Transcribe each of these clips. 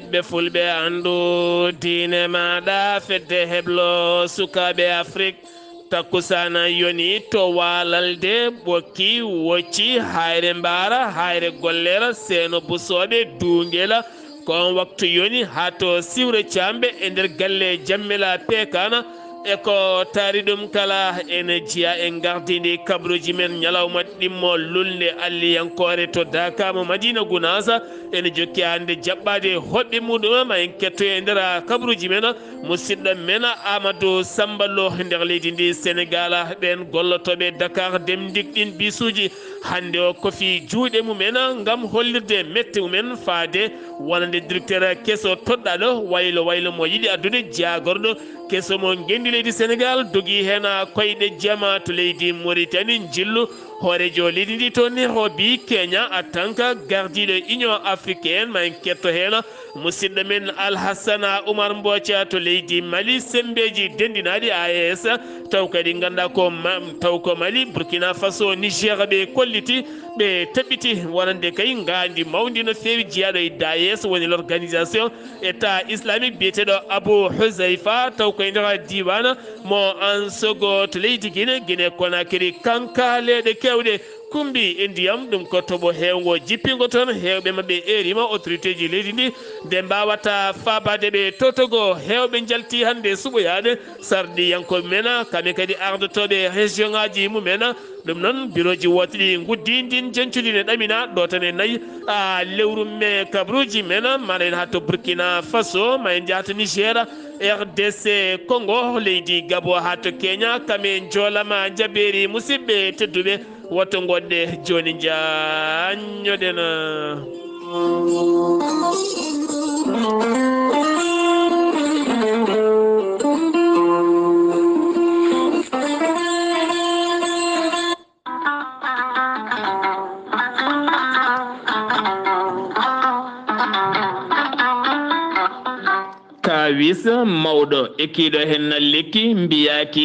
ɓiɓɓe fulɓe andu diine maɗa fedde heblo sukaɓe afrique takkusana yoni to walalde ɓokki wocci hayre mbara hayre gollera seno busoɓe duguela kon waktu yoni ha to siwre camɓe e nder galle jammela pekana eko taari ɗum kala ene jiya en gardidi kabruji men ñalawma ɗimmo lulnde alliyankore to dakamo madina gounasa ene jokki hande jaɓɓade hoɓɓe muɗum ma en ketto e nder kabruji men musidɗo men amadou samballo nder leydi ndi sénégal ɓen gollotoɓe dakar demdik ɗin bisuji hande o kofi juuɗe mumen gam hollirde mette mumen faade wonande directeur kesso toɗɗaɗo waylo mo yiɗi addude jagorɗo kesso mo gendi leydi sénégal dogui hen koyɗe jama to leydi mauritanie jillu hoorejo leydi ndi to nairobi kenya en tant que gardiɗo union africaine ma en ketto hen musidɗo men alhassana oumar mbothia to leydi mali sembeji dendinaɗi AES taw kadi ganduɗa ko mali burkina faso niger ɓe kolliti ɓe taɓɓiti wonande kay gandi mawdi no fewi jiyaɗo e DAES woni l'organisation état islamique biyeteɗo abou husayfa taw koye nder diwana mo Ansogo to leydi Guinée Conakry kanka leɗe kewɗe kumbi e ndiyam ɗum ko toɓo hewgo jippingo toon hewɓe mabɓe erima autorité ji leydi ndi nde mbawata fabade ɓe totogo hewɓe jalti hande suɓoyade sarɗiyankoɓe men kamɓe kadi ardotoɓe région ngaji mumen ɗum noon bureau ji woteɗi guddi ndin jencudi ne ɗamina ɗo tan e nayyi lewru me kabruji men mana en ha to burkina faso ma en jahata niger RDC Congo leydi Gabo ha to Kenya kame jolama jaberi musidɓe tedduɓe woto goɗɗe joni jañoɗen kawis mawɗo ekkiɗo hen lekki mbiyaki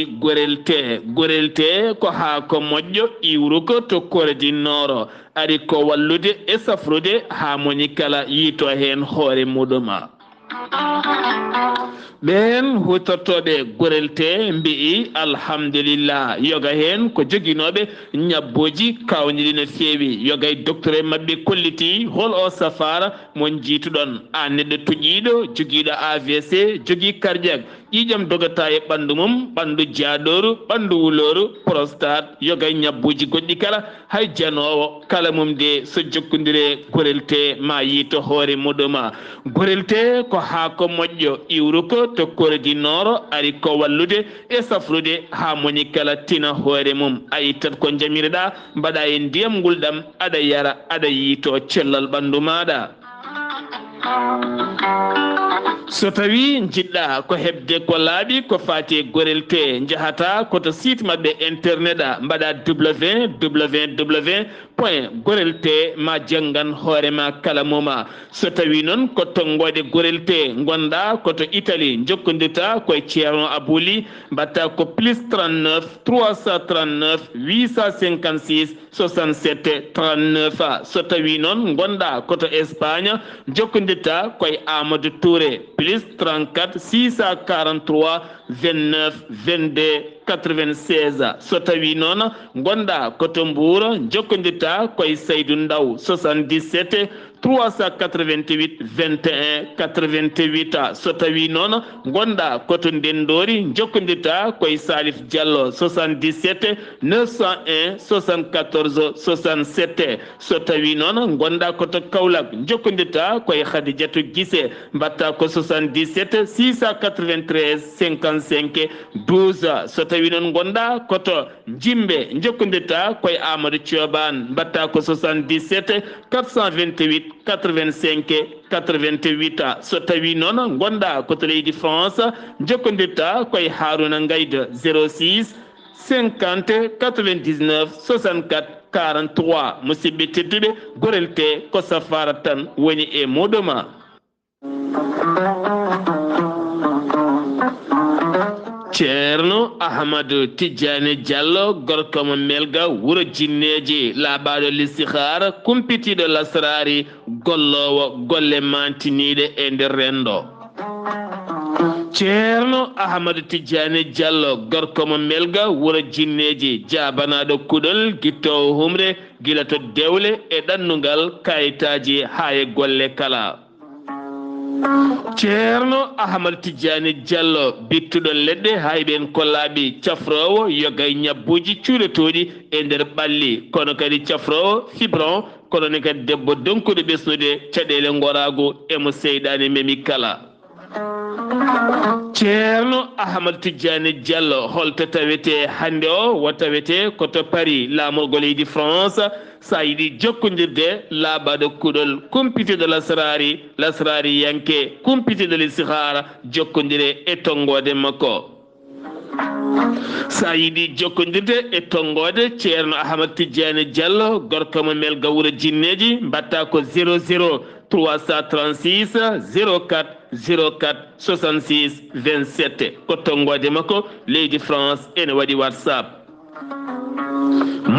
gorelte ko ha ko moƴƴo iwruko to kordi noro ari ko wallude e safrude ha moni kala yiito hen hoore muɗuma ɓen hutortoɓe gorelte mbi'i alhamdulillah yoga hen ko joguinoɓe ñabboji kawniɗi no fewi yoga e docteur e mabɓe kolliti hol o safara mon jiituɗon a neɗɗo tuƴiɗo joguiɗo AVC jogui cardiaque ƴiƴam dogata e ɓandu mum ɓandu jaaɗoru ɓandu wuloru prostate yoga e ñabbuji goɗɗi kala hay janowo kala mum de so jokkodire gorelte ma yiito hoore muɗuma gorelte ko ha ko moƴƴo iwruko to kordi noro ari ko wallude e safrude ha moni kala tina hoore mum a yittat ko jamireɗa mbaɗa e ndiyam ngulɗam aɗa yara aɗa yiito cellal ɓandu maɗa so tawi jiɗɗa ko hebde ko laaɓi ko fati gorelte jahata koto site mabɓe internet mbaɗa www.gorelte ma janggan hoorema kala moma so tawi noon ko tonggode gorelte gonɗa koto Italie jokkodirta koye ceerno Abouli mbatta ko plus 39 339 856 67 39 so tawi noon gonɗa koto Espagne jokkodirta koye Amadou Touré plus 34 643 29 22 96 so tawi noon gonɗa koto Mbour jokkodirta koye Saydou Ndaw 77 388 21 88 so tawi noon gonɗa koto Ndendori jokkodirta koye Salif Diallo 77 901 74 67 so tawi noon gonɗa koto Kaolack jokkodirta koye Khadidiatou Guissé mbatta ko 77 693 55 12 so tawi noon gonɗa koto Jimbe jokkodirta koye Amadou Thioban mbatta ko 77 428 85 88 so tawi noon gonɗa koto leydi France jokkodirta koye Harouna Gaïde 06 50 99 64 43 musidɓe tedduɓe gorelte ko safara tan woni e muɗuma ceerno ahmadou tidiane diallo gorko mo melga wuro jinneji laaɓaɗo listihara kumpitiɗo lasrari gollowo golle mantiniɗe e nder rendo ceerno ahmadou tidiane diallo gorko mo melga wuro jinneji jabanaɗo kuɗol guittowo humre gila to dewle e ɗannugal kayitaji ha e golle kala ceerno ahmadou tidiane diallo bittuɗo leɗɗe hayɓen kollaɓi cafrowo yogay ñabbuji cuuɗotoɗi e nder ɓalli kono kadi cafrowo fibron kono ne kadi debbo donkuɗo ɓesnude caɗele gorago emo seyɗani memi kala ceerno ahmadou tidiane diallo holto tawete hande o wo tawete koto paris lamorgol leydi france sa yiɗi jokkodirde laaɓaɗo kuɗol kumpitiɗo lasrari yanke kumpitiɗo listihara jokkodire e tongode makko sa yiɗi jokkodirde e tongode ceerno ahmadou tidiane diallo gorko mo melga wuro jinneji mbatta ko 00 336 04 04 66 27 ko tongode makko leydi france ene waɗi whatsapp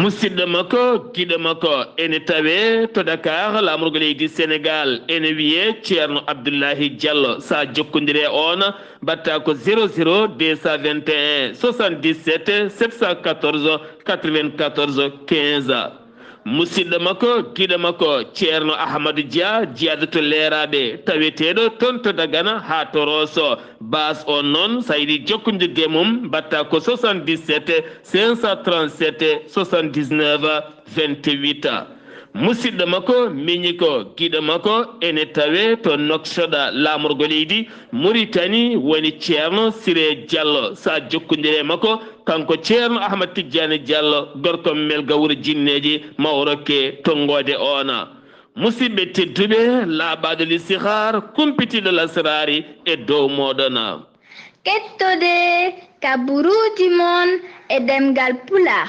musidɗo makko giɗo makko ene tawe to dakar lamorgo leydi sénégal ene wiye ceerno abdoullahi diallo sa jokkodire on mbatta ko 00 221 77 714 94 15 musidɗo makko giɗo makko ceerno ahmadou dia jiyaɗo to leeraɓe taweteɗo toon to dagana ha to rosso bas on noon sa yiɗi jokkodirde mum mbatta ko 77 537 79 28 musidɗo makko miñi ko giɗo makko ene tawe to noksoɗa lamorgo leydi mauritanie woni ceerno siré diallo sa jokkodire makko kanko ceerno ahmad tidiane diallo gorko melga wuro jinneji mawrokke tongode ona musidɓe tedduɓe laaɓaɗo listihar kumpitiɗo lasrari e dow moɗona kettode kaburuji mon e demgal pula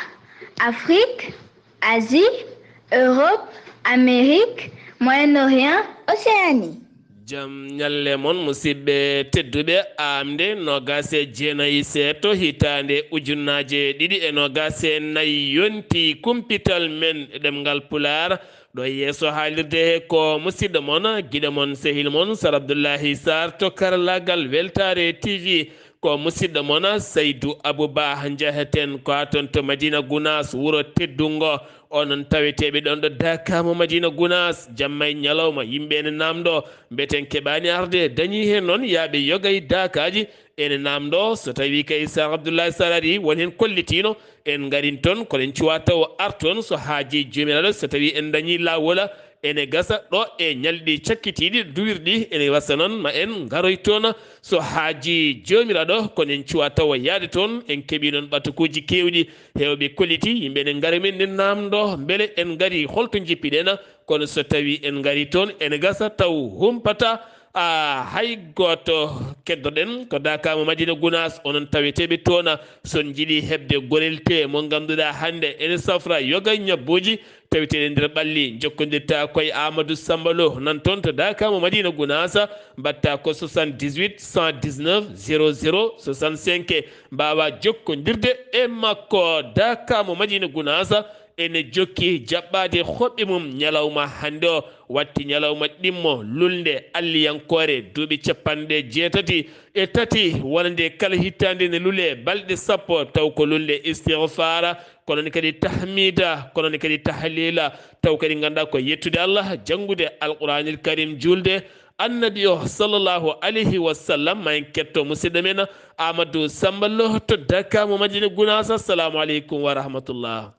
afrique asie Europe, Amérique, Moyen-Orient, Océanie. Jam nyalle mon musidɓe tedduɓe amde nogase jeenayi seeto hitande ujunnaje ɗiɗi e nogase nayyi yonti kumpital men ɗemgal pular ɗo yeeso haalirde he ko musidɗo mon giɗo mon sehil mon sar abdoullahi sar to karallagal weltare tv ko musidɗo mon saydou abouba jaheten ko aton to madina gounas wuro teddungo onon taweteɓe ɗon ɗo dakamo madina gounas jamma e ñalawma yimɓe ene namdo mbeten keɓani arde dañi hen noon yaaɓe yogay dakaji ene namdo so tawi kay sar abdoullahi sar ari woni hen kollitino en garin toon koɗen cuwa taw arton so haaji jomiraɗo so tawi en dañi lawola ene gasa ɗo e ñalɗi cakkitiɗi duwirɗi ene wasa noon ma en garoy toon so haaji jomiraɗo kono en cuwa tawa yaade toon en keeɓi noon ɓatukuji kewɗi hewɓe kolliti yimɓe ene gaara men nen namdo beele en gaari holto jippiɗen kono so tawi en gaari toon ene gasa taw humpata hay goto keddoɗen ko dakama madina gounas onon taweteɓe toon son jiiɗi hebde gonelte mo ganduɗa hande ene safra yoga ñabbuji taweteɗe nder ɓalli jokkodirta koye amadou sambalo nan toon to dakama madina gounas mbatta ko 78 119 00 65 mbawa jokkodirde e makko dakama madina gounas ene jokki jaɓɓade hoɓɓe mum ñalawma hande o watti ñalawma ɗimmo lulnde alliyankore duuɓi capanɗe jeetati e tati wonande kala hittande ne lule balɗe sappo taw ko lulnde istigfara kono ne kadi tahmida kono ne kadi tahlila taw kadi ganduɗa ko yettude allah janngude alquranil karim julde annabi o sallllahu alayhi wa sallam ma en ketto musidɗo men amadou samballo to dakamo madina gounas assalamu aleykum wa rahmatullah.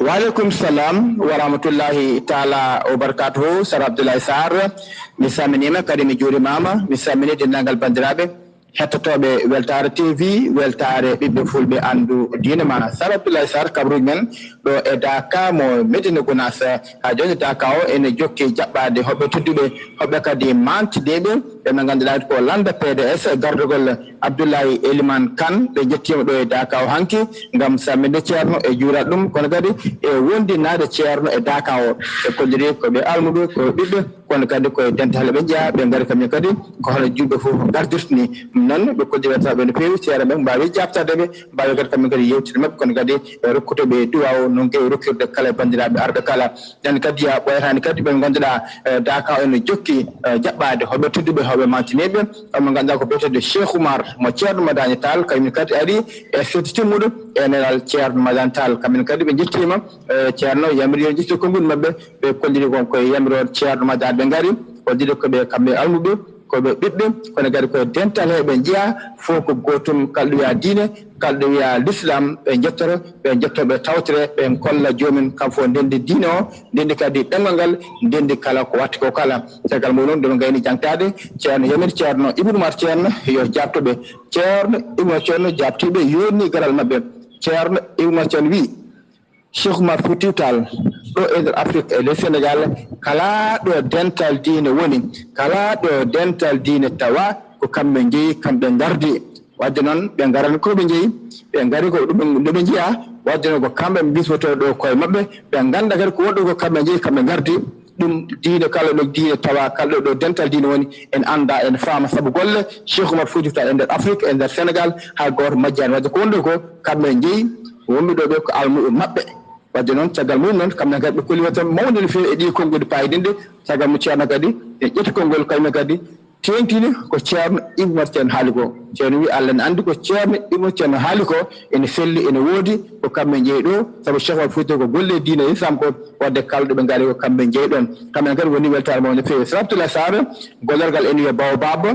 Walaikum salam wa rahmatullahi ta'ala wa barakatuhu. Sar Abdoulaye Sarr mi salminima kadi mi juurimama mi salmini dendagal bandiraɓe hettotoɓe weltare tv weltare ɓiɓɓe fulɓe andu diine ma. Sar Abdoulaye Sarr kabruji men ɗo e Daka mo Medina Gounas ha joni Daka o ene jokki jaɓɓade hoɓɓe tedduɓe hoɓɓe kadi mantideɓe ɓe ganduɗa ko landa PDS gardugol Abdoulaye Eliman Kane ɓe jettima ɗo e Dakaw hanki gam samminde ceerno e juurat ɗum kono kadi e wondi naade ceerno e Dakaw o e kolliri koɓe almuɓe ko ɓiɓɓe kono kadi koye dental ɓe jeeya ɓe gari kamɓe kadi ko hono juɓɓe fof gardirtani noon ɓe koddi wetaɓe no feewi ceere ɓe mbawi jabtadeɓe mbawi kadi kamɓe kadi yewtide mabɓe kono kadi e rokkutoɓe duwaw no gewi rokkirde kala e bandiraɓe arɓe kala nden kadi ya ɓoyatani kadi ɓe ganduɗa Dakaw ene jokki jaɓɓade hoɓe tedduɓe hoɓe mantiniɓe omo ganduɗa ko biyetede Cheikh Oumar mo ceerno Madani Tall kañum kadi ari e fedde timmuɗo e nenal ceerno Madani Tall kamɓe kadi ɓe jettima ceerno yamiri yo jetti konngol mabɓe ɓe kolliri kon koye yamirode ceerno Madani ɓe gari koddide koɓe kamɓe almuɓe koɓe ɓiɓɓe kono kadi koye dental he ɓe jeeya fof ko gotum kalɗo wiya diine kalɗo wiya l'islam ɓe jettoto ɓe jettoɓe tawtire ɓe kolla joomum kam fof ndendi diine o ndendi kadi ɗemgal ngal ndendi kala ko watta ko kala caggal mum noon ɗoɓe gayni jangtade ceerno yamiri ceerno Ibnu Umar ceerno yo jabtoɓe ceerno Ibnu Umar ceerno jabtiɓe yonni garal mabɓe ceerno Ibnu Umar ceerno wi Cheikh Oumar Foutiyou Tall ɗo e nder Afrique e le Sénégal kala ɗo dental diine woni kala ɗo dental diine tawa ko kamɓe jeeyi kamɓe gardi wadde noon ɓe garani ko ɓe jeeyi ɓe gari ko ɗum ɗo ɓe jeeya wadde noon ko kamɓe bismoto ɗo koye mabɓe ɓe ganda kadi ko wonɗo ko kamɓe jeeyi kamɓe gardi ɗum diine kala ɗo diine tawa kala ɗo dental diine woni en anda en faama saabu golle Cheikh Oumar Foutiyou Tall e nder Afrique e nder Sénégal hay goto majjani wadde ko wonɗo ko kamɓe jeeyi wonɓe ɗo ɓe ko almuɓe mabɓe wadde noon caggal mum noon kamɓe kadi ɓe kolli wata mawde no fewi e ɗi konngudi payidinde caggal mum ceerno kadi e ƴetti konngol kañumen kadi tengtini ko ceerno Ibnu Umar ceerno haali ko ceerno wi Allah ne andi ko ceerno Ibnu Umar ceerno haali ko ene felli ene woodi ko kamɓe jeeyi ɗo saabu Cheikh Oumar Foutiyou ko golle diine islam ko wadde kalɗo ɓe gaari ko kamɓe jeeyi ɗon kamɓen kadi woni weltare mawde no fewi Abdoulaye Sarr gollorgal ene wiya Baobab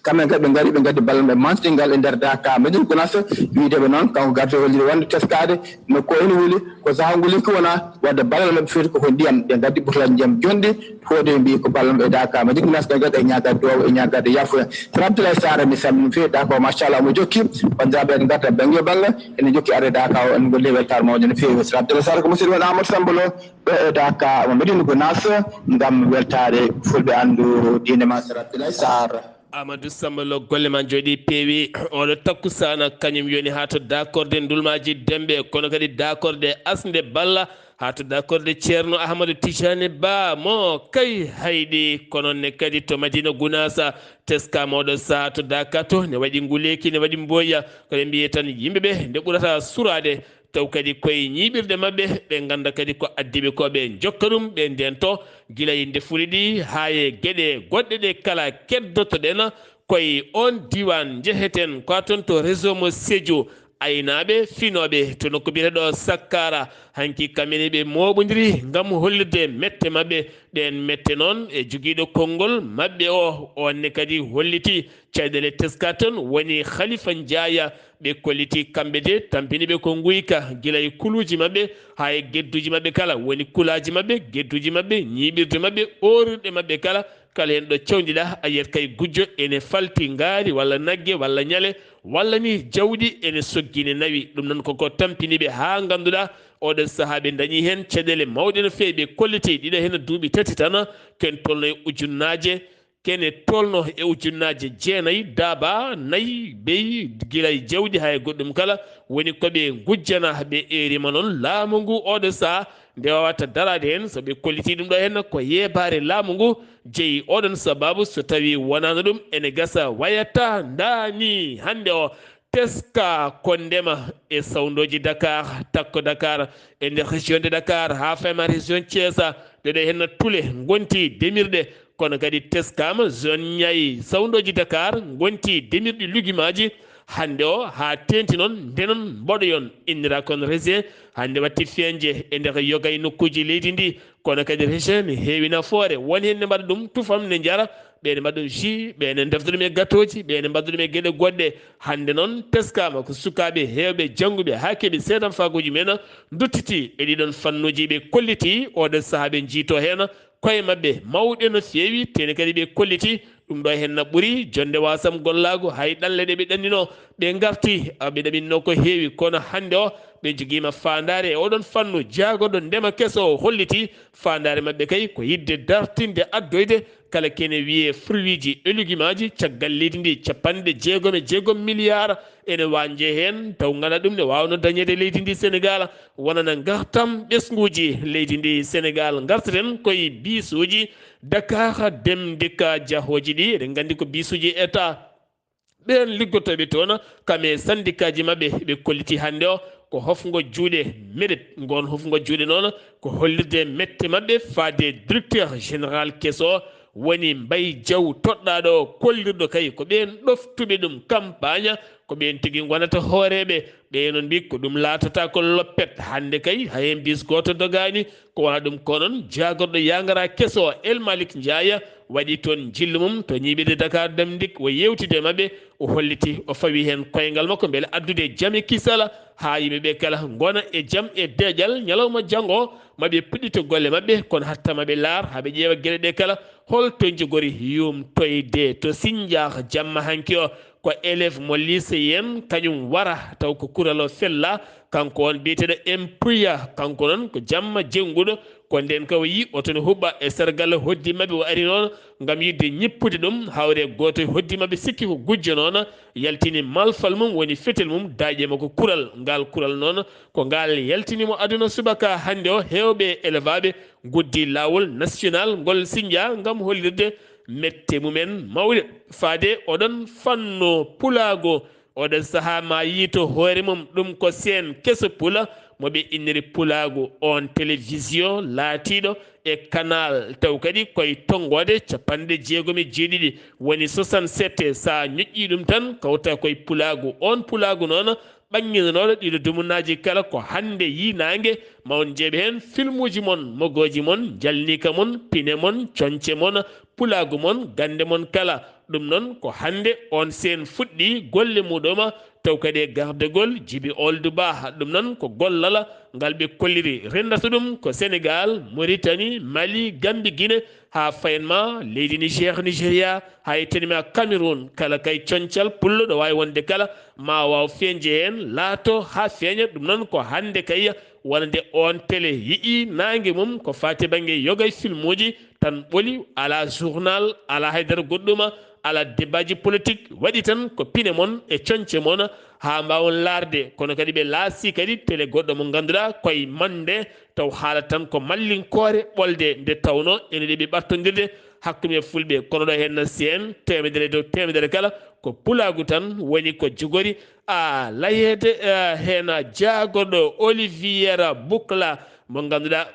kamɓe kadi ɓe gari ɓe gaddi ballon ɓe mantingal e nder Dakar Médine Gounass wiideɓe noon kanko gardi holliri wonde teskade no ko ene wuli ko sahanguli ko wona wadde ballal mabɓe feeti koko ndiyam ɓe gaddi butolaji ndiyam jonɗi fode mbi ko ballon ɓe Dakar Médine Gounass ɓe gadi e ñagade dow e ñagade yafuya Abdoulaye Sarr mi salmini fewi Dakar machallah omo jokki bandiraɓe en garta banggue balla ene jokki are Dakar o en golli weltare mawde no fewi Abdoulaye Sarr ko musidɗo won Amadou Samba Lo ɗo e Dakar mo Médine Gounass gam weltare fulɓe andu diine ma Abdoulaye Sarr. Amadou Samba Lo golle ma jooɗi peewi oɗo takkusana kañum yoni ha to dakorde ndulmaji dembe kono kadi dakorde asde balla ha to dakorde ceerno Ahmadou Tijani Ba mo kay hayɗi kono ne kadi to Madina Gounass teskama oɗo saha to Dakar to ne waɗi nguleki ne waɗi mboya koɗe mbiye tan yimɓeɓe nde ɓurata surade taw kadi koye ñiɓirde mabɓe ɓe ganda kadi ko addiɓe ko ɓe jokka ɗum ɓe ndento gila yinde fuli ɗi ha e gueɗe goɗɗe ɗe kala keddotoɗen koye on diwan jeheten ko toon to réseau mo Sédhiou aynaɓe finoɓe to nokko biyeteɗo Sakkara hanki kamene ɓe moɓodiri gam hollirde mette mabɓe ɗen mette noon e joguiɗo konngol mabɓe o onne kadi holliti caɗele teska ton woni Khalifa Ndiaya ɓe kolliti kamɓe de tampiniɓe ko guyka guila e kuluji mabɓe ha e gedduji mabɓe kala woni kulaji mabɓe gedduji mabɓe ñiɓirde mabɓe orirɗe mabɓe kala yen ɗo cewdiɗa a yiyat kay gujjo ene falti ngaari walla nagge walla ñale walla ni jawɗi ene soggine nawi ɗum noon koko tampiniɓe ha ganduɗa oɗon saaha ɓe dañi hen caɗele mawɗe no fewi ɓe kolliti ɗiɗo hen duuɓi tati tan ken tolno e ujunnaje kene tolno e ujunnaje jeenayyi daaba nayyi beyi guila e jawdi ha e goɗɗum kala woni koɓe gujjana ɓe erima noon laamu ngu oɗo saaha nde wawata darade hen so ɓe kolliti ɗum ɗo hen ko yebare laamu ngu jeeyi oɗon sababu so tawi wonano ɗum ene gasa wayata dani hande o teska ko ndema e sawdoji Dakar takko Dakar e nder région de Dakar ha fema région Thiès ɗeɗo hen tuule gonti demirɗe kono kadi teskama zone Niayes sawdoji Dakar gonti demirɗi luguimaji hande o ha tenti noon ndenon mboɗoyon innira kon région hande watti feñje e nder yogay nokkuji leydi ndi kono kadi région ne heewi nafoore woni hen ne mbaɗa ɗum tufam ne jara ɓene mbaɗa jus ɓene defta ɗum e gatoji ɓene mbaɗa ɗum e gueɗe goɗɗe hande noon teskama ko sukaɓe hewɓe jangguɓe ha keeɓi seeɗan fagoji men duttiti e ɗiɗon fannuji ɓe kolliti oɗon saaha ɓe jiito hen koye mabɓe mawɗe no fewi tene kadi ɓe kolliti ɗum ɗo henna ɓuuri jonde wasam gollago hay ɗalle ɗe ɓe ɗannino ɓe garti ɓe ɗaɓinno ko heewi kono hande o ɓe joguima fandare e oɗon fannu jaagoɗo ndema keso o holliti fandare mabɓe kay ko yidde dartinde addoyde kala kene wiye fruiji e lugumaji caggal leydi ndi capanɗe jeegom milliard ene wanje hen taw ngana ɗum ne wawno dañede leydi ndi Sénégal wonana gartam ɓesguji leydi ndi Sénégal gartaten koye bisuji Dakar Dem Dikk jahoji ɗi eɗen gandi ko bisuji état ɓen liggotoɓe toon kame syndicat ji mabɓe ɓe kolliti hande o ko hofgo juuɗe mérite gon hofgo juuɗe noon ko hollirde mette mabɓe faade directeur général kesso woni Mbaye Diaw toɗɗaɗo kollirɗo kay ko ɓen ɗoftuɓe ɗum campagne ko ɓen tigui gonata hooreɓe ɓe noon mbi ko ɗum latata ko loppet hande kay hayen bis goto dogani ko wona ɗum ko noon jagorɗo yagara kesso El Malick Ndiaye waɗi toon jillu mum to ñiɓede Dakar Dem Dikk o yewtide mabɓe o holliti o fawi hen koyngal makko beele addude jaame kisala ha yimɓeɓe kala gona e jaam e deƴal ñalawma janggo maɓe puɗɗito golle mabɓe kono hatta maɓe laar haɓe ƴeewa gueɗe ɗe kala holto jogori yumtoyde to Sindiara jamma hanki o ko élève mo lycéen kañum wara taw ko kural o fella kanko on biyeteɗo Empuya kanko noon ko jamma jengguɗo ko nden kaw yi otono huɓɓa e sargal hoddi mabɓe o ari noon gam yidde ñippude ɗum hawre goto hoddi mabɓe sikki ko gujjo noon yaltini malfal mum woni fetel mum daƴema ko kural ngal kural noon ko ngal yaltinimo aduna subaka hande o hewɓe élevaɓe guddi lawol national ngol Sindia gam hollirde mette mumen mawɗe faade oɗon fanno pulago oɗon saaha ma yiito hoore mum ɗum ko sen keso pula moɓe inniri pulago on télévision laatiɗo e canal taw kadi koye tonggode capanɗe jeegomi jeeɗiɗi woni 67 sa ñoƴƴi ɗum tan kawta koye pulago on pulago noon ɓanginanoɗo ɗiɗo dumunaji kala ko hande yi nangue ma on jeeɓe hen film uji mon mogoji mon jalnika mon pine mon conce mon pulago mon gande mon kala ɗum noon ko hande on sen fuɗɗi golle muɗuma taw kadi e gardegol Djiby Ould Ba ɗum noon ko gollala ngal ɓe kolliri rendata ɗum ko Sénégal Mauritanie Mali Gambie Guinée ha fayenma leydi Nigéria ha yettanima Cameroun kala kay concal pullo ɗo wawi wonde kala ma waw feñje hen laato ha feeña ɗum noon ko hande kay wonde on télé yii nangue mum ko fati banggue yogay film uji tan ɓooli ala journal ala haydara goɗɗuma ala débat ji politique waɗi tan ko pine mon e conce mon ha mbawon laarde kono kadi ɓe laasi kadi télé goɗɗo mo ganduɗa koye mande taw haala tan ko mallinkore ɓolde nde tawno ene ɗeɓi ɓartodirde hakkude fulɓe kono ɗo henna sen temedere dow temedere kala ko pulagu tan woni ko jogori a layede hen jagorɗo Olivier Boukla mo ganduɗa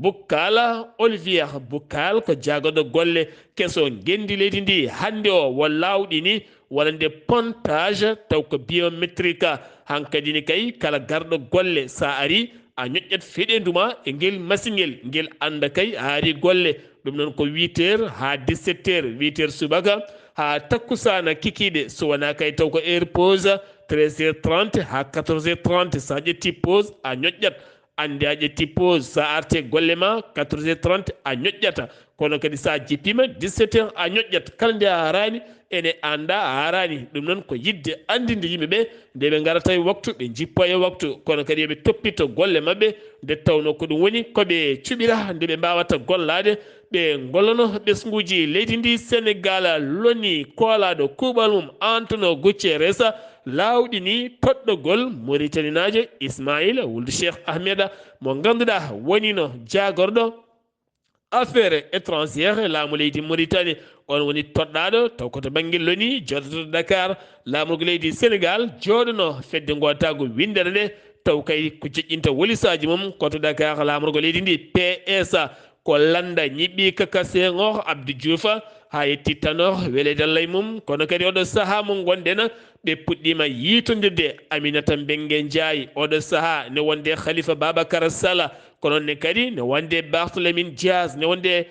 Bukkala Olivier Bukkal ko jagorɗo golle kesso gendi leydi ndi hande o wo lawɗi ni wonande pontage taw ko biométrique hankkadi ni kay kala garɗo golle sa ari a ñoƴƴat feɗenduma e ngel masiŋel ngel anda kay a ari golle ɗum noon ko 8 heures ha 17 heures 8 heures subaka ha takkusana kikiɗe so wona kay taw ko heure pause 13h30 ha 14h30 sa ƴetti pause a ñoƴƴat ande a ƴetti pause sa arte golle ma 14h30 a ñoƴƴata kono kadi sa jippima 17h a ñoƴƴat kala nde a arani ene anda a arani ɗum noon ko yidde andinde yimɓeɓe nde ɓe garata e waktu ɓe jippo e waktu kono kadi yoɓe toppito golle mabɓe nde tawno ko ɗum woni koɓe cuɓira nde ɓe mbawata gollade ɓe gollono ɓesguji leydi ndi Sénégal loni koolaɗo kuuɓal mum Antoine Guterres lawɗi ni toɗɗogol Mauritanie najo Ismaïla wulde Cheikh Ahmed mo ganduɗa wonino jagorɗo affaire étrangère laamu leydi Mauritanie on woni toɗɗaɗo taw koto banggue loni joɗoto Dakar laamugo leydi Sénégal joɗono fedde gotago windere nde taw kay ko joƴƴinta wolisaji mum koto Dakar laamugo leydi ndi PS ko landa ñiɓɓi Kaka Senghor Abdou Diouf ha yetti Tanor welede Allah e mum kono kadi oɗo saaha mo gonɗen ɓe puɗɗima yitodirde Aminata Mbengue Ndiaye oɗo saaha ne wonde Khalifa Babacar Sall kono ne kadi ne wonde Barthélémy Dias ne wonde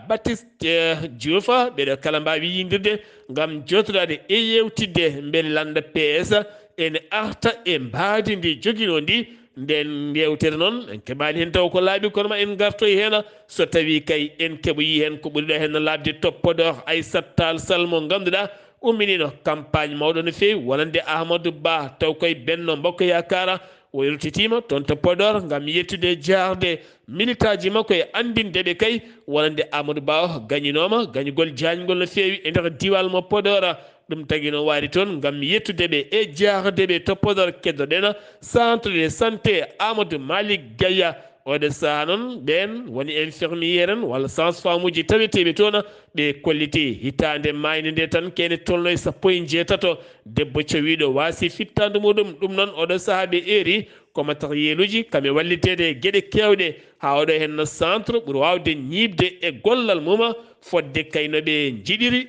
Baptiste Diouf ɓeɗo kala mbawi yindirde gam jotodade e yewtidde beele landa PS ene arta e mbaadi ndi joguino ndi nden yewtere noon en keɓani hen taw ko laaɓi kono ma en gartoy hen so tawi kay en keɓoyi hen ko ɓuriɗo hen labde toppodor Aissata Tall Sall mo ganduɗa umminino campagne mawɗo no fewi wonande Amadou Ba taw koye Benno Bokk Yakar o yurtitima toon to Podor ngam yettude jaarde militaji makko e andindeɓe kay wonande Amadou Ba gañinoma gañugol jañgol no feewi e nder diwal mo Podor ɗum tagi no waari toon ngam yettudeɓe e jaardeɓe to Podor keddoɗen centre de santé Amadou Malick Gaye oɗo saha noon ɓen woni infirmiére en walla sage-femme uji taweteɓe toon ɓe kolliti hitande mayde nde tan kene tolno e 17 debbo cowiɗo waasi fittande muɗum ɗum noon oɗo saaha ɓe eeri ko matériel uji kame wallitede gueɗe kewɗe ha oɗo henno centre ɓuuri wawde ñibde e gollal mum fodde kayno ɓe jiɗiri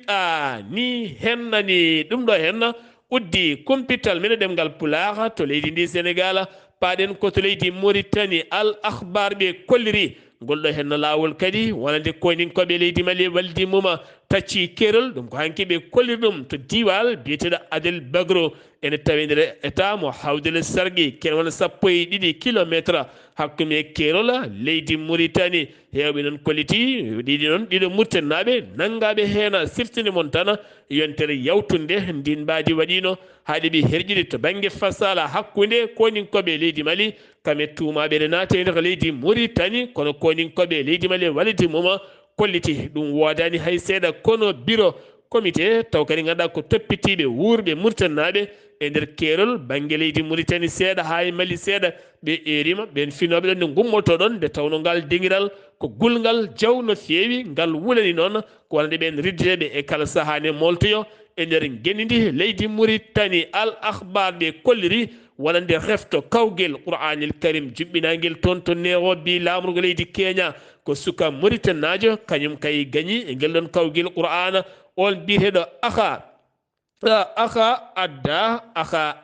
ni hennani ɗum ɗo henna uddi kumpital mine ɗemgal Pulaar to leydi ndi Sénégal paɗen koto leydi Mauritanie Al Akhbar ɓe kolliri golɗo henno lawol kadi wonande koyninkoɓe leydi Mali waldi muma tacci kerol ɗum ko hanki ɓe kolliri ɗum to diwal biyeteɗo Adel Bagro ene tawi nder état mo hawdele sargui ken wona 12 kilométre hakkude kerol leydi Mauritanie hewɓe noon kolliti ɗiɗi noon ɗiɗo murtennaɓe nangaɓe hen siftinde mon tan yontere yawtunde ndin mbadi waɗino haade ɓe herƴide to banggue fasala hakkude koyninkoɓe leydi Mali kame tuumaɓe ene naate nder leydi Mauritanie kono koyninkoɓe leydi Mali walliti muma kolliti ɗum wodani hay seeɗa kono bureau comité taw kadi ganduɗa ko toppitiɓe wuurɓe murtannaɓe e nder keerol banggue leydi Mauritanie seeɗa ha e Mali seeɗa ɓe erima ɓen finoɓe ɗon nde gummoto ɗon nde tawno ngal dingiral ko gulgal jaw no feewi ngal wulani noon ko wonande ɓen riddeɓe e kala saaha ne moltoyo e nder guenidi leydi Mauritanie Al Akhbar ɓe kolliri wonande refto kawguel Qur'anil Karim juɓɓinaguel toon to newoɓe lamrugo leydi Kenya ko suka Mauritanajo kañum kay gañi e ngel ɗon kawguel Qur'ana on biyeteɗo aka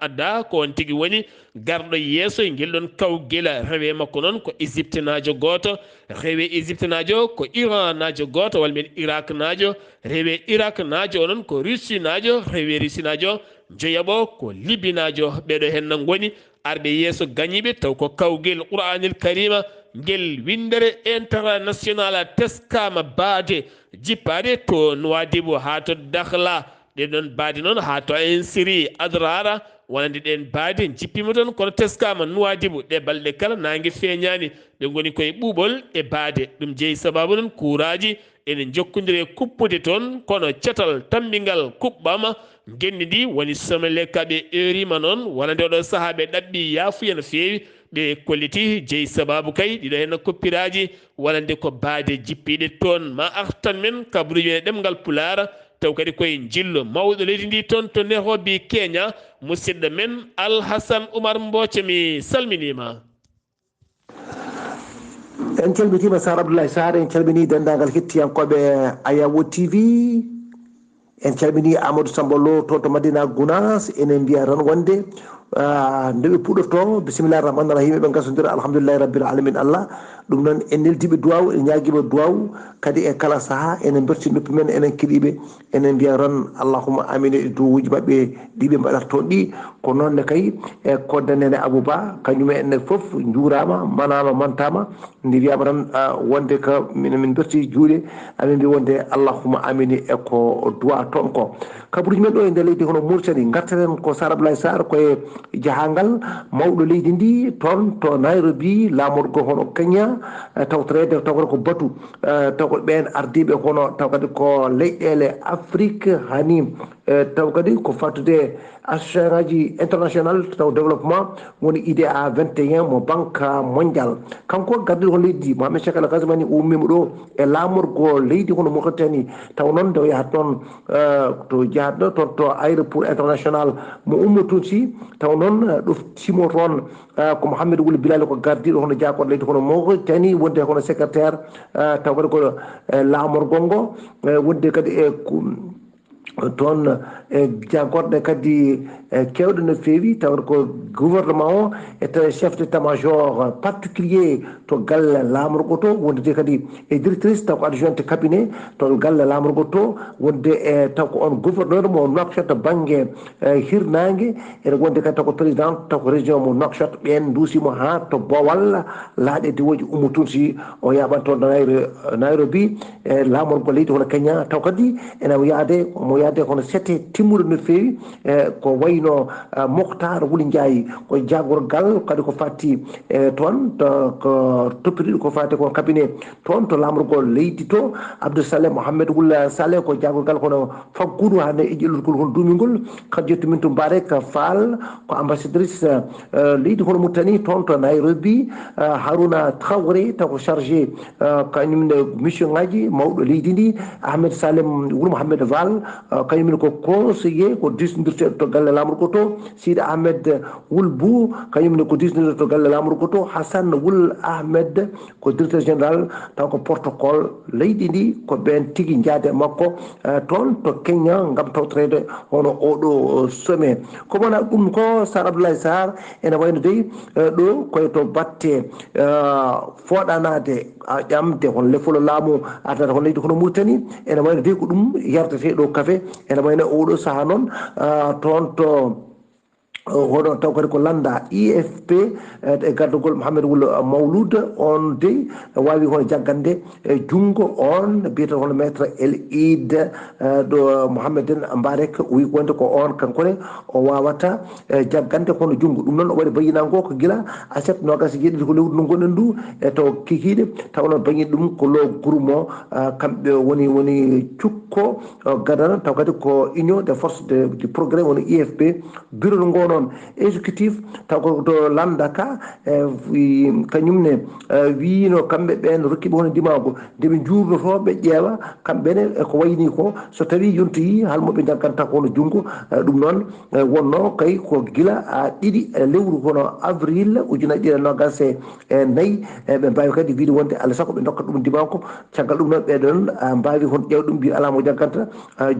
adda ko on tigui woni garɗo yeeso e ngel ɗon kawguel rewe makko noon ko Égypte najo goto rewe Égypte najo ko Iran najo goto walla mbiyen Irak najo rewe Irak najo onon ko Russie najo rewe Russie najo joyaɓo ko Libye najo ɓeɗo henno goni arɓe yeeso gañiɓe taw ko kawguel Qur'anil Karima ngel windere international teskama baade jippade to Nouadhibou ha to Dakhla ɗeɗon baadi noon ha to en Syrie Adrara wonande ɗen baadi jippima toon kono teskama Nouadhibou ɗe balɗe kala nangue feeñani ɓe goni koye ɓuuɓol e baade ɗum jeeyi sababu noon kuuraji ene jokkodiri kuppude toon kono cetal tambigal kuɓɓama genni ndi woni somele kaɓe erima noon wonande oɗo saaha ɓe ɗaɓɓi yaafuya no feewi ɓe kolliti jeeyi sababu kay ɗiɗo henno koppiraji wonande ko baade jippiɗe toon ma artan men kabruji e ɗemgal Pulaar taw kadi koye jillo mawɗo leydi ndi toon to Nairobi Kenya musidɗo men Alhassane Oumar Mboce mi salminima. En calmitima Sar Abdoulaye Sarr en calmini dendagal hettiyankoɓe Ayawo TV en calmini Amadou Samba Lo to Madina Gounass enen mbiya tan wonde nde ɓe puɗɗorto bisimillahi rahmani rahim ɓe gasodira alhamdulillahi rabbil alamin Allah ɗum noon en neldiɓe duwaw en ñaguiɓe duwaw kadi e kala saaha enen berti noppi men enen keeɗiɓe enen mbiya tan allahumma amin e duwuji mabɓe ɗiɓe mbaɗata toon ɗi ko noonne kay e koddanene Abouba kañum enne foof juurama manama mantama nde wiyama tan wonde ko min berti juuɗe amin mbi wonde allahumma amini e ko duwa toon ko kabaruji men ɗo e nder leydi hono Mauritanie gartaten ko Sar Abdoulaye Sarr koye jahangal mawɗo leydi ndi toon to Nairobi lamorgo hono Kenya tawtorede taw ko batu taw ko ɓen ardiɓe hono taw kadi ko leyɗele Afrique hani taw kadi ko fattude association ngaji international taw développement woni IDA 21 mo banque mondial kanko gardiɗo ko leydi Mohamed Cheikh Al Ghazouani ummima ɗo e lamorgo leydi hono Mauritanie taw noon nde yahat toon to jahatɗo toon to aéroport international mo ummotusi taw noon ɗoftimo toon ko Mouhamed Wuli Bilal ko gardiɗo hono jakoɗo leydi hono Mauritanie wonde hono secrétaire taw kadi ko lamorgol ngo wonde kadi e toon jagorɗe kadi kewɗe no feewi tawata ko gouvernement o et chef d'état major particulier to galle lamorgo to wonde kadi e directrice taw ko adjointe cabinet to galle lamorgo to wonde e taw ko on gouverneur mo Nouakchott banggue hirnangue ene wonde kadi taw ko président taw ko région mo Nouakchott ɓen duusimo ha to Bowal laaɗe dewoji ummotunsi o yaɓan toon Nairobi lamorgo leydi hono Kenya taw kadi ene yaade mo yadde kono sete timmude no feewi ko wayno Mokhtar Wuli Ndiaye ko jagorgal kadi ko fatti toon ko toppitiɗo ko fati ko cabinet toon to lamrugol leydi to Abdoussaleh Mohamed Wulla Saleh ko jagorgal kono faggudu hande e ƴellugol kono dumingol kadi jettumin to Mbarek Fall ko ambassadrice leydi kono Mauritanie toon to Nairobi Haruna Traoré taw ko chargé kañumne mission ngaji mawɗo leydi ndi Ahmed Salem Wuro Mohamed Val kañumne ko conseiller ko disnirteɗo to galle lamrugo to Sidi Ahmed Wulbou kañumne ko disnirteɗo to galle lamrugo to Hassan Wul Ahmed ko directeur général taw ko protocole leydi ndi ko ɓen tigui jaade makko toon to Kenya gam tawtorede hono oɗo sommet ko wona ɗum ko Sar Abdoulaye Sarr ene wayno dey ɗo koye to batte foɗanade ƴamde hono lefolo laamu ardata hono leydi kono Mauritanie ene wayno dey ko ɗum yardete ɗo café ene wayno oɗo saaha noon toon to hono taw kadi ko landa IFP e gardugol Mohamed Wul Mawlud on dey wawi hono jaggande jungo on biyete hono maître El Id ɗo Mohameden Mbarek wi wonde ko on kankone o wawata jaggande hono jungo ɗum noon o waɗi bayinango ko gila aset nogas jeeɗiɗi ko lewru ndu gonɗen ndu e to kikiɗe taw noon bañi ɗum ko lo groupe kamɓe woni cukko gadana taw kadi ko union des forces du progrès woni IFP bureau ɗo ngono exécutif taw ko to landaka kañumne wiino kamɓe ɓen rokkiɓe hono dimago ndeɓe jurnotoɓe ƴeewa kamɓene ko wayni ko so tawi yontoyi halmoɓe jagganta ko hono junggo ɗum noon wonno kay ko gila ɗiɗi lewru hono avril ujunnaje ɗiɗi nogas e nayyi ɓe mbawi kadi wiide wonde alay saago ɓe dokka ɗum dimanko caggal ɗum noon ɓeɗon mbawi hono ƴeewa ɗum mbi ala mo jagganta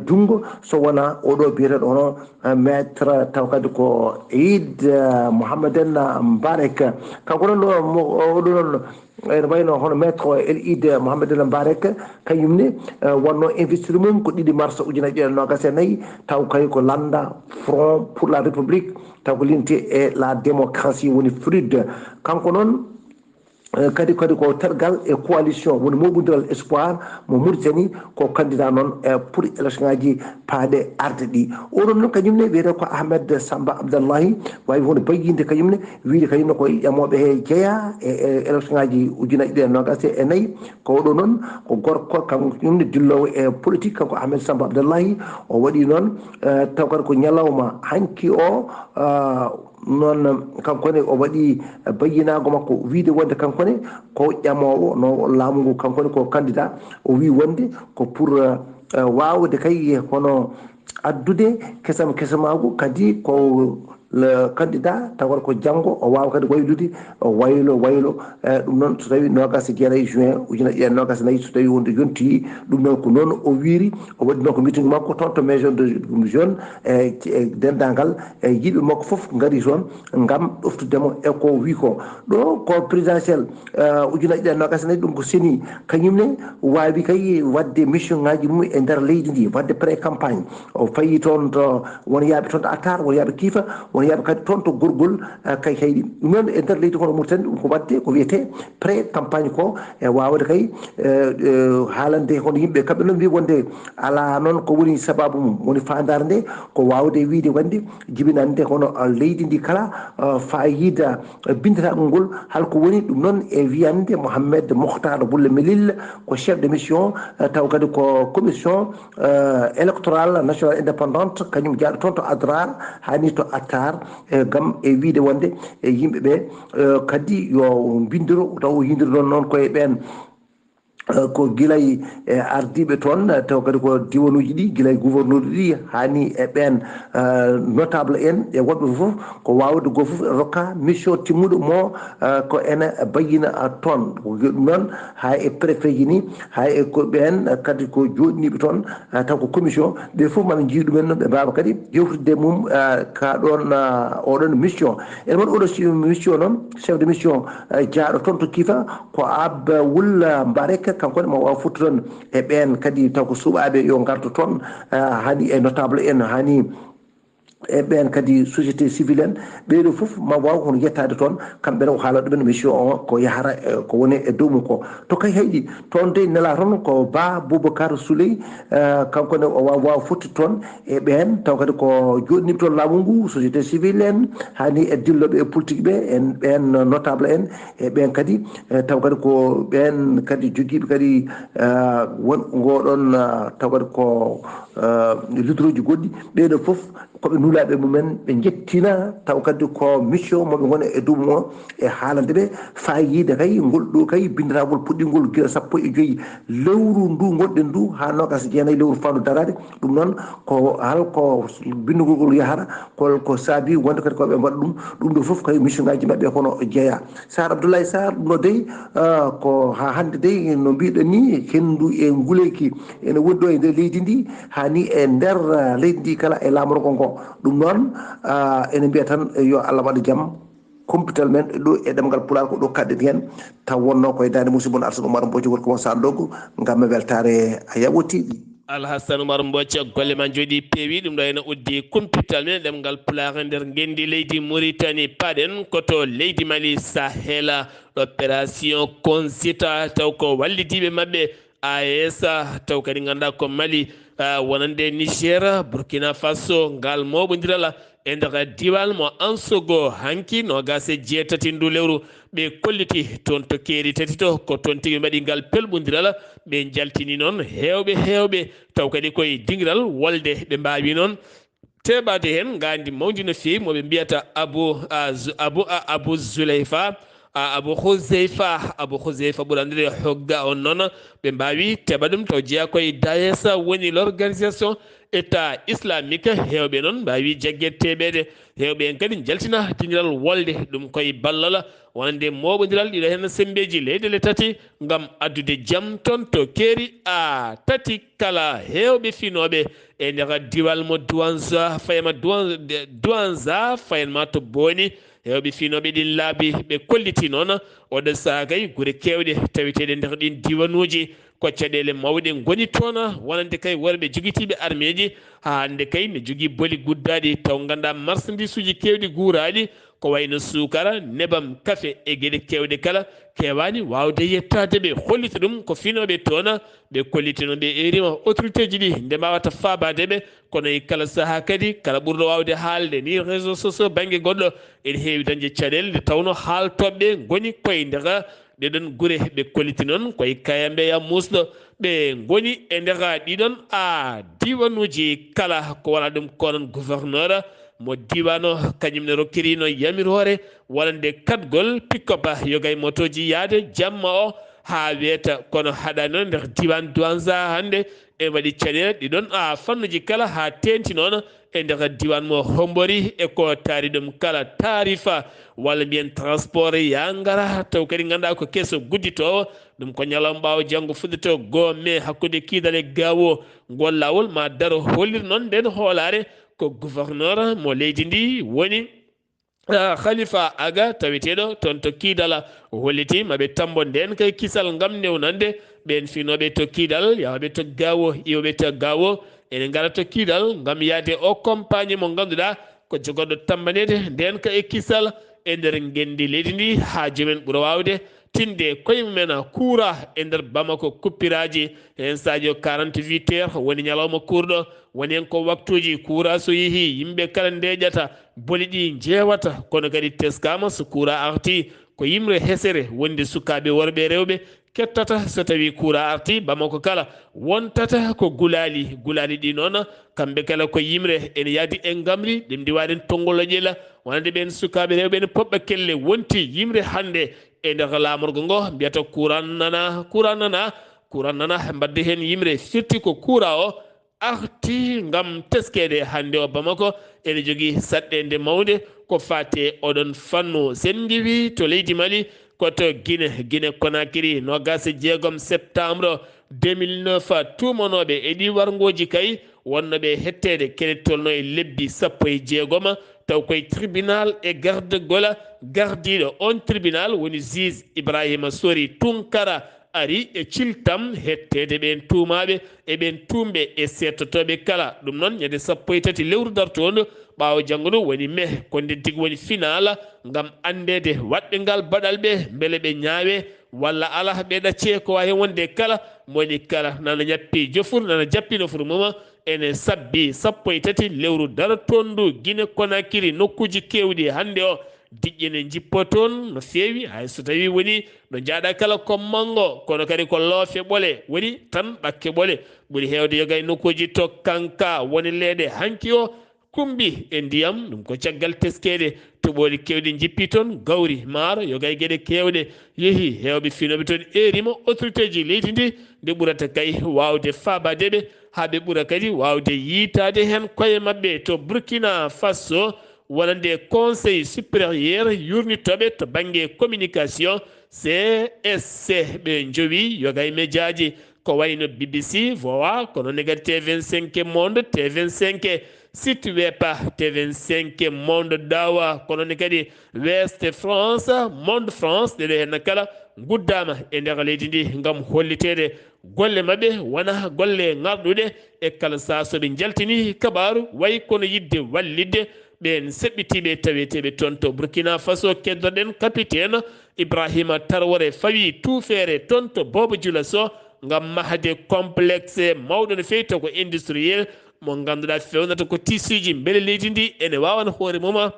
junggo so wona oɗo biyeteɗo hono maître taw kadi ko Eid Mohameden Mbarek kanko noon oɗo noon ene wayno hono maître El Id Mohameden Mbarek kañumne wonno investir mum ko 2 mars ujunnaje ɗiɗi nogas e nayyi taw kay ko landa front pour la république taw ko linti e la démocratie woni FRUD kanko noon kadi ko tergal e coalition woni moɓodiral espoir mo Mauritanie ko candidat noon pour élection ngaji paaɗe arde ɗi oɗon noon kañumne wiyete ko Ahmed Samba Abdallahi wawi hono bayyinde kañumne wiide kañumne koye ƴamoɓe he jeeya e élection ngaji ujunnaje ɗiɗi nogas e nayyi ko oɗo noon ko gorko kañumne dillowo e politique kanko Ahmed Samba Abdallahi o waɗi noon taw kadi ko ñalawma hanki o noon kankone o waɗi bayyinago makko wiide wonde kankone ko ƴamowo no laamu ngu kankone ko candidat o wi wonde ko pour wawde kay hono addude kesamagu kadi ko le candidat tawat ko janggo o wawa kadi waylude o waylo ɗum noon so tawi nogas jeeɗa juin ujunnaje ɗiɗi nogas nayyi so tawi wonde yonti ɗum noon ko noon o wiiri o waɗi noon ko meeting makko toon to maison de jeune e dendagal e yiɗɓe makko foof gaari toon gam ɗoftudemo e ko wi ko ɗo ko présidentiel ujunnaje ɗiɗi nogas nayyi ɗum ko seni kañumne wawi kay wadde mission ngaji mum e nder leydi ndi wadde pré campagne o fayi toon to won yaaɓe toon to Atar won yaaɓe Kiifa won yaaɓe kadi toon to Gorgol kay kayɗi ɗum noon e nder leydi kono Mauritanie ɗum ko wadde ko wiyete pré campagne ko e wawde kay haalande hono yimɓe kamɓe noon mbi wonde ala noon ko woni sababu mum woni fandare nde ko wawde wiide wonde jibinande hono leydi ndi kala fayida bindetagol ngol halko woni ɗum noon e wiyande Mohamed Mokhtar Boule Melil ko chef de mission taw kadi ko commission électorale nationale indépendante kañum jaaɗo toon to Adrar hani to Atar gam e wiide wonde e yimɓeɓe kadi yo bindiro taw yindirdon noon koye ɓen ko guilay ardiɓe toon taw kadi ko diwanuji ɗi guilay gouverneur ɗi hani e ɓen notable en e woɓɓe foof ko wawde go foof rokka mission timmuɗo mo ko ene bayyina toon ɗum noon ha e préfet ji ni ha e ko ɓen kadi ko joɗiniɓe toon taw ko commission ɓe foof maɓe jii ɗumen noon ɓe mbawa kadi yewtude mum ka ɗon oɗon mission ene waɗi oɗo mission noon chef de mission jaaɗo toon to Kiifa ko Abba Wulla Mbarek kankone mo wawa futtoton e ɓen kadi taw ko suuɓaɓe yo gardu toon hani e notable en hani e ɓen kadi société civile en ɓeeɗo fof ma waw hono yettade toon kamɓe o haala ɗumen mission o ko yahara ko woni e dow mum ko to kay hayɗi toon de nela toon ko ba Boubacar Souley kankone o wawa fotti toon e ɓen taw kadi ko joɗinimi toon laamu ngu société civile en hani e dilloɓe e politique ɓe en ɓen notable en e ɓen kadi taw kadi ko ɓen kadi joguiɓe kadi won ngoɗon taw kadi ko leader uji goɗɗi ɓeɗo foof koɓe nulaɓe mumen ɓe jettina taw kadi ko mission moɓe gona e dow o e haalande ɓe fayide kay ngol ɗo kay bindiragol puɗɗingol guila 15 lewru ndu gonɗen ndu ha nogas jeenayyi lewru fandu darade ɗum noon ko halko bindugol ngol yahata ko saabi wonde kadi koɓe mbaɗa ɗum ɗo foof kay mission ngaji mabɓe kono jeeya Sar Abdoulaye Sarr ɗum ɗo dey ko ha hande dey no mbiɗen ni hendu e nguleyki ene woni ɗo e nder leydi ndi hani e nder leydi ndi kala e lamorgo ngo ɗum noon ene mbiya tan yo Allah waɗa jaam computal men ɗo e ɗemgal pulaar ko ɗo kadɗen hen taw wonno koye dande musidɓe mon Alassane Oumar Mbodji woni ko Sall Dogo ngam weltare a yaɓotiɗi Alhassane Oumar Mbodji golle ma jooɗi peewi ɗum ɗo ene uddi kumpital men ɗemgal pulaar nder gendi leydi Mauritanie paɗen koto leydi Mali Sahel opération consita taw ko wallidiɓe mabɓe AES taw kadi ganduɗa ko Mali wonande Niger Burkina Faso ngal moɓodiral e nder diwal mo Ansogo hanki nogas e jeetati ndu lewru ɓe kolliti toon to keeri tati to ko toon tigui mbaɗi ngal pelɓodiral ɓe jaltini noon hewɓe taw kadi koye dingiral wolde ɓe mbawi noon teɓade hen gandi mawdi no fewi moɓe mbiyata Abou Zuleyfa Abou Houzeyfa ɓuurandire hogga on noon ɓe mbawi teɓa ɗum taw jeeya koye DAES woni l'organisation état islamique hewɓe noon mbawi jagguetteɓede hewɓe en kadi jaltina dindiral wolde ɗum koye ballal wonande moɓodiral ɗiɗo hen sembeji leyɗele tati gam addude jaam toon to keeri a tati kala hewɓe finoɓe e nder diwal mo Douanza fayanma to Boni hewɓe finoɓe ɗin laabi ɓe kolliti noon oɗo saaha kay guure kewɗe taweteɗe nder ɗin diwanuji ko caɗele mawɗe goni toon wonande kay worɓe joguitiɓe armeji ha hande kay ne jogui booli guddaɗi taw ganduɗa marchandise uji kewɗi guuraɗi ko wayno sukara nebam kafe e gueɗe kewɗe kala kewani wawde yettade ɓe hollita ɗum ko finoɓe toon ɓe kollitino ɓe erima autorité ji ɗi nde mbawata fabade ɓe kono e kala saaha kadi kala ɓurɗo wawde haalde ni réseau sociaux banggue goɗɗo ene heewi dañde caɗele nde tawno haaltoɓeɓe goni koye nder ɗeɗon guure ɓe kolliti noon koye Kayambeya Musɗo ɓe goni e nder ɗiɗon diwanuji kala ko wona ɗum konon gouverneur mo diwano kañumne rokkirino yamirore wonande katgol pick-up yogay motoji yaade jamma o ha weeta kono haɗani noon nder diwan Douanza hande e waɗi caɗele ɗiɗon fannuji kala ha tenti noon e nder diwan mo Hombori e ko taari ɗum kala tarifa walla mbiyen transport ya ngara taw kadi ganduɗa ko kesso gudditowo ɗum ko ñalawma ɓawo janggo fuɗɗoto 2 mai hakkude kiidal e gawo ngol lawol ma daro hollir noon nden hoolare ko gouverneur mo leydi ndi woni Khalifa Aga taweteɗo toon to kiidal holliti maɓe tambo nden kay kisal gam newnande ɓen finoɓe to kiidal yawaɓe to gawo iwoɓe to gawo ene gara to kiidal gam yaade o compagnie mo ganduɗa ko jogoɗo tambanede nden ka e kisal e nder gendi leydi ndi ha jomumen ɓuura wawde tinde koye mumen kuura e nder Bamako kuppiraji hen sadio 48 heures woni ñalawma kurɗo woni hen ko waktuji kuura so yeehi yimɓe kala ndeƴata booli ɗi jewata kono kadi teskama so kuura arti ko yimre hesere wonde sukaɓe worɓe rewɓe kettata so tawi kuura arti Bamako kala wontata ko gulali ɗi noon kamɓe kala ko yimre ene yaadi e gamri ɗum ndiwaɗen tonggolo ƴela wonande ɓen sukaɓe rewɓe ne poɓɓa kelle wonti yimre hande e nder lamorgo ngo mbiyata kuran nana mbadde hen yimre firti ko kuura o arti gam teskede hande o Bamako ene jogui saɗɗede mawde ko fate oɗon fannu sen jiwi to leydi Mali koto Guinée Conakry 26 septembre 2009 tumanoɓe e ɗi wargoji kay wonnoɓe hettede keɗettolno e lebbi 16 taw koye tribunal e gardiɗo on tribunal woni juge Ibrahima Sori Tunkara ari e ciltam hettede ɓen tumaɓe e ɓen tumɓe e settotoɓe kala ɗum noon ñande 13 lewru dartondo ɓawo janggo woni me konde tig woni final ngam andede wadɓe ngal baɗal ɓe beele ɓe ñaawe walla ala ɓe ɗacce ko wawi wonde kala moni kala nana ñappi jofur nana jappi nofuru muma ene sabbi 13 lewru daratondu Guinée Conakry nokkuji kewɗi hande o diƴƴene jippo toon no feewi hay so tawi woni no jaaɗa kala kommango kono kadi ko loofe ɓole woni tan ɓakke ɓole ɓuuri hewde yoga e nokkuji to kanka woni leeɗe hanki o kumbi e ndiyam ɗum ko caggal teskede toɓoli kewɗe jippi toon gawri maaro yoga e gueɗe kewɗe yeehi hewɓe finoɓe toon erima autorité ji leydi ndi nde ɓurata kay wawde fabadeɓe haaɓe ɓuura kadi wawde yiitade hen koye mabɓe to Burkina Faso wonande conseil supérieur yurnitoɓe to banggue communication CSC ɓe jowi yoga e médiaji ko wayno BBC VOA kono negati T25 Monde T25 site web T25 Monde Dawa kono ne kadi West France Monde France ɗeɗo henna kala guddama e nder leydi ndi ngam hollitede golle mabɓe wona golle ngarɗuɗe e kala sasoɓe jaltini kabaru way kono yidde wallidde ɓen seɓɓitiɓe taweteɓe toon to Burkina Faso keddoɗen capitaine Ibrahima Traoré fawi tuufere toon to Bobo Dioulasso ngam mahde complexe mawɗo no fewi taw ko industriel mo ganduɗa fewnata ko tisuji beele leydi ndi ene wawan hoore muma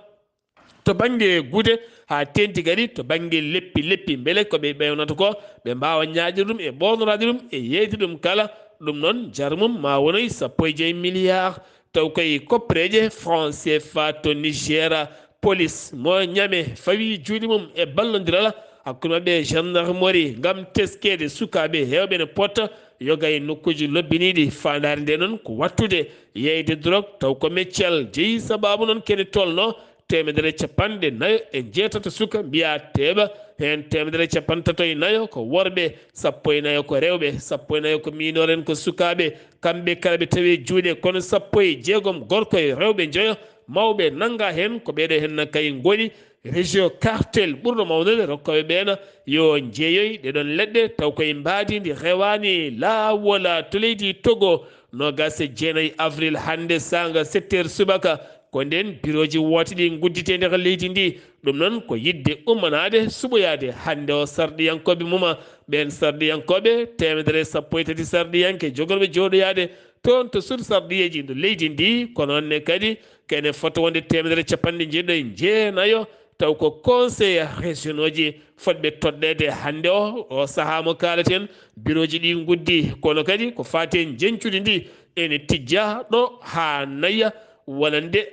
to banggue guude ha tenti kadi to banggue leppi beele koɓe ɓewnata ko ɓe mbawa ñaaƴde ɗum e ɓornorade ɗum e yeyde ɗum kala ɗum noon jarmum ma wonoy 15 milliards taw koye koppareje franc CFA to Niger police mo ñame fawi juuɗe mum e ballodiral hakkude mabɓe gendarmerie ngam teskede sukaɓe hewɓe ne potta yoga e nokkuji lobbiniɗi fandare nde noon ko wattude yeyde drogue taw ko meccal jeeyi sababu noon kene tolno 150 e jeetata suka mbiya teeɓa hen 154 ko worɓe 14 ko rewɓe 14 ko minoren ko sukaɓe kamɓe kala ɓe tawi juuɗe kono 16 gorko e rewɓe joyo mawɓe nanga hen ko ɓeɗo hen kay goni région cartel ɓurno mawnude rokkoɓe ɓeena yo jeeyoy ɗeɗon leɗɗe taw koye mbadidi rewani lawola to leydi Togo no gase 9 avril hande sanga 7h subaka ko nden bureau ji wote ɗi guddite nder leydi ndi ɗum noon ko yidde ummanade suɓoyade hande o sarɗiyankoɓe muma ɓen sarɗiyankoɓe 113 sarɗiyanke jogorɓe jooɗoyade toon to suudu sarɗiyeji ndo leydi ndi kono onne kadi kene foto wonde 1jeeɗiɗo taw ko conseil régionaux ji fotɓe toɗɗede hande o saaha mo kalaten bureau ji ɗi guddi kono kadi ko fate jencude ndi ene tijja ɗo ha naya wonande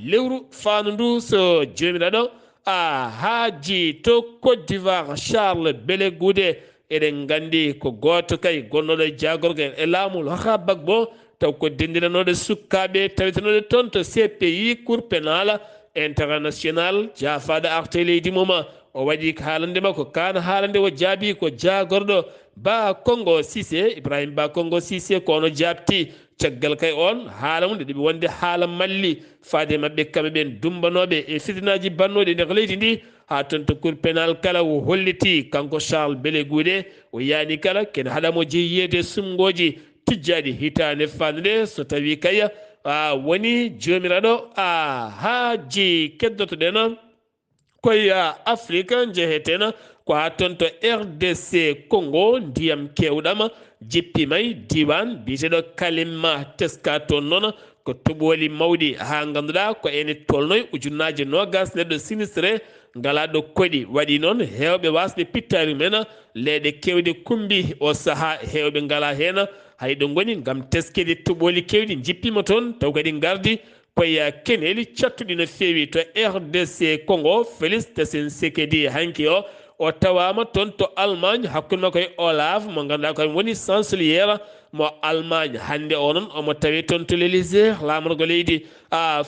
lewru fandu ndu so jomiraɗo haaji to Côte d'Ivoire Charles Bele Goudé eɗen gandi ko goto kay gonnoɗo jagorgal e laamu Laurent Gbagbo taw ko dendiranoɗo sukkaɓe tawetenoɗe toon to CPI cour pénal international jafaɗo arte leydi muma o waɗi haalande makko kana haalande o jaabi ko jagorɗo Ba Congo Cissé Ibrahima Ba Congo Cissé kono jabti caggal kay on haala mum ɗeɗi wonde haala malli faade mabɓe kamɓe ɓen dumbanoɓe e fitinaji bannoɗe nder leydi ndi ha toon to cour pénal kala o holliti kanko Charles Bele Goudé o yaani kala kene haɗamo jeeyede sumgoji tijjaɗi hitande fandude so tawi kaya woni jomiraɗo haaji keddotoɗen koye Afrique jeehetena ko ha toon to RDC Congo ndiyam kewɗam jippi may diwan biteɗo Kalima teska toon noon ko toɓoli mawɗi ha ganduɗa ko ene tolnoy ujunnaje nogas neɗɗo sinistré ngalaɗo koɗi waɗi noon hewɓe wasɓe pittari men leeɗe kewɗe kumbi o saaha hewɓe ngala hen hayɗo goni gam teskede toɓoli kewɗi jippima toon taw kadi gardi koye keneli cattuɗi no fewi to RDC Congo Félix Tshisekedi hanki o tawama toon to Allemagne hakkude makko e Olaf mo ganduɗa ko woni chanceliére mo Allemagne hande o noon omo tawi toon to l'Élysée lamorgo leydi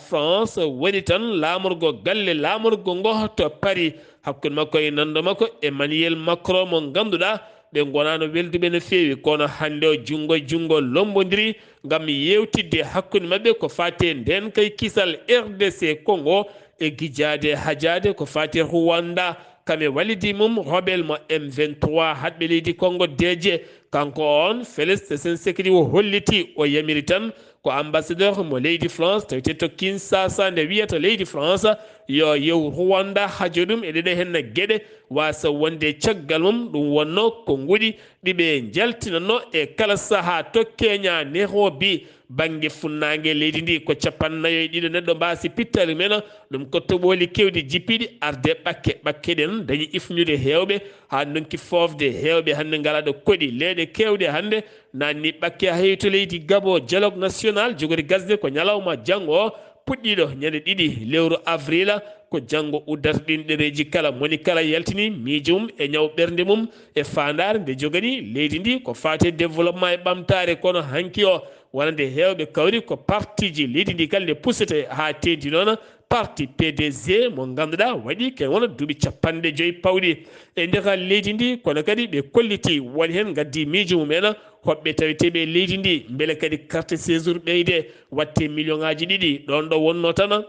France waɗi tan lamorgo galle lamorgo ngo to Paris hakkude makko e nando makko Emmanuel Macron mo ganduɗa ɓe gonano welduɓe no fewi kono hande o jungo lombodiri gam yewtidde hakkude mabɓe ko fate nden kay kisal RDC Congo e guijade hajade ko fate Rwanda kame walidi mum robel mo M23 hadɓe leydi Congo deje kanko on Félix Tshisekedi o holliti o yamiri tan ko ambassadeur mo leydi France tawite to Kinshasa nde wiyata leydi France yo yew Rwanda hajo ɗum e ɗeɗe henna gueɗe wasa wonde caggal mum ɗum wonno ko guuɗi ɗiɓe jaltinanno e kala saaha to Kenya Nairobi banggue funnague leydi ndi ko 40 neɗɗo mbasi pittali men ɗum ko toɓoli kewɗi jippiɗi arde ɓakke ɗen dañi ifnude hewɓe ha donki fofde hewɓe hande ngalaɗo koɗi leyɗe kewɗe hande nanni ɓakke ha heewi to leydi Gabo dialogue national jogori gasde ko ñalawma janggo o puɗɗiɗo ñande 2 lewru avril ko janggo uddata ɗin ɗereji kala moni kala yaltini miijo mum e ñaw ɓernde mum e fandare nde jogani leydi ndi ko fate développement e ɓamtare kono hanki o wonande hewɓe kawri ko partiji leydi ndi kala nde pusete ha teddi noon parti PDG mo ganduɗa waɗi ken wona duuɓi 50 pawɗi e nder leydi ndi kono kadi ɓe kolliti woni hen gaddi miijo mumen hoɓɓe taweteɓe leydi ndi beele kadi carte séjour ɓeyde watte million ngaji 2 ɗon ɗo wonno tan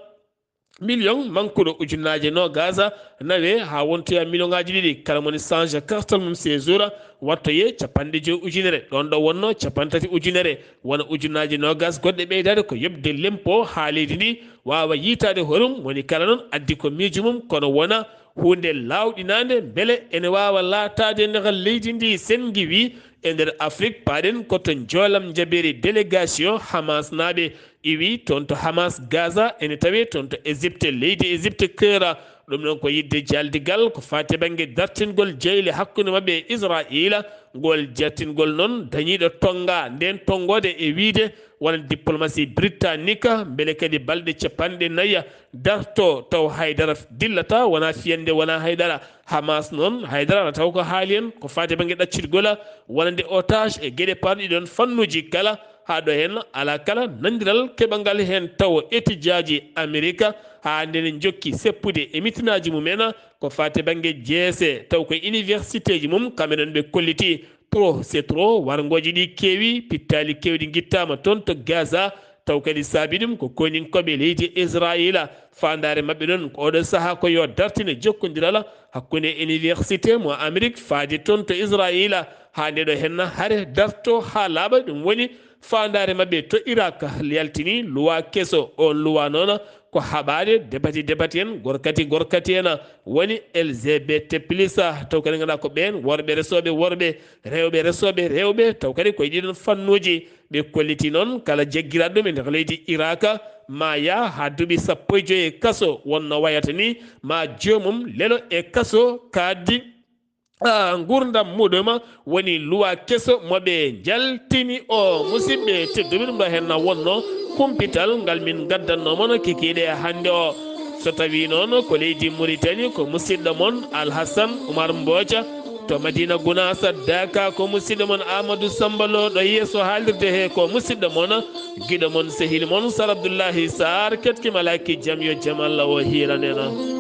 million mankuɗo ujunnaje no gaza nawe ha wontoya million ngaji 2 kala moni change carte mum séjour wattoye 50 ujunere ɗon ɗo wonno 30 ujunere wona ujunnaje no gas goɗɗe ɓeydade ko yobde lempo ha leydi ndi wawa yitade horum woni kala noon addi ko miijo mum kono wona hunde lawɗinade beele ene wawa latade nder leydi ndi sen giwi e nder Afrique paɗen koto joolam jaberi délégation Hamas naɓe iwi toon to Hamas Gaza ene tawe toon to Égypte leydi Égypte keura ɗum ɗon ko yidde jaldigal ko fate banggue dartingol jeyli hakkude mabɓe Israila ngol jartingol noon dañiɗo tonga nden tongode e wiide wona diplomatie britannique beele kadi balɗe 40 darto taw haydara dillata wona fiyande wona haydara Hamas noon haydara taw ko haali hen ko fate banggue ɗaccirgola wonande otage e gueɗe parɗi ɗon fannuji kala ha ɗo hen ala kala nandiral keɓangal hen taw étudiaji Amérique ha ndenen jokki seppude e mitinaji mumen ko fate banggue jeese taw ko université ji mum kamɓe ɓe kolliti trop c'est trop wargoji ɗi keewi pittali kewɗi guittama toon to Gaza taw kadi saabi ɗum ko koninkoɓe leydi Israila fandare mabɓe ɗon ko oɗo saaha ko yo dartine jokkodiral hakkude université mo Amérique faade toon to Israila ha ndeɗo henna haare darto ha laaɓa ɗum woni fandare mabɓe to Irak yaltini luwa keso on luwa noon ko haɓade debati en gorkati en woni LGBT plus taw kadi ganduɗa ko ɓen worɓe resoɓe worɓe rewɓe resoɓe rewɓe taw kadi koye ɗiɗon fannuji ɓe kolliti noon kala jagguiraɗo ɗum e nder leydi Irak ma ya ha duuɓi 15 kaso wonno wayata ni ma jomum lelo e kaso kaddi gurdam muɗum woni luwa keso moɓe jaltini o musidɓe tedduɓe ɗum ɗo henna wonno kumpital ngal min gaddannomon kikiɗe hande o so tawi noon ko leydi Mauritanie ko musidɗo moon Alhassane Oumar Mbodja to Madina Gounassa Daka ko musidɗo moon Amadou Sambalo ɗo yeeso haalirde he ko musidɗo moon guiɗo moon sehili moon Sar Abdoullahi Sarr ketkima laki jaam yo jaam Allah o hiranena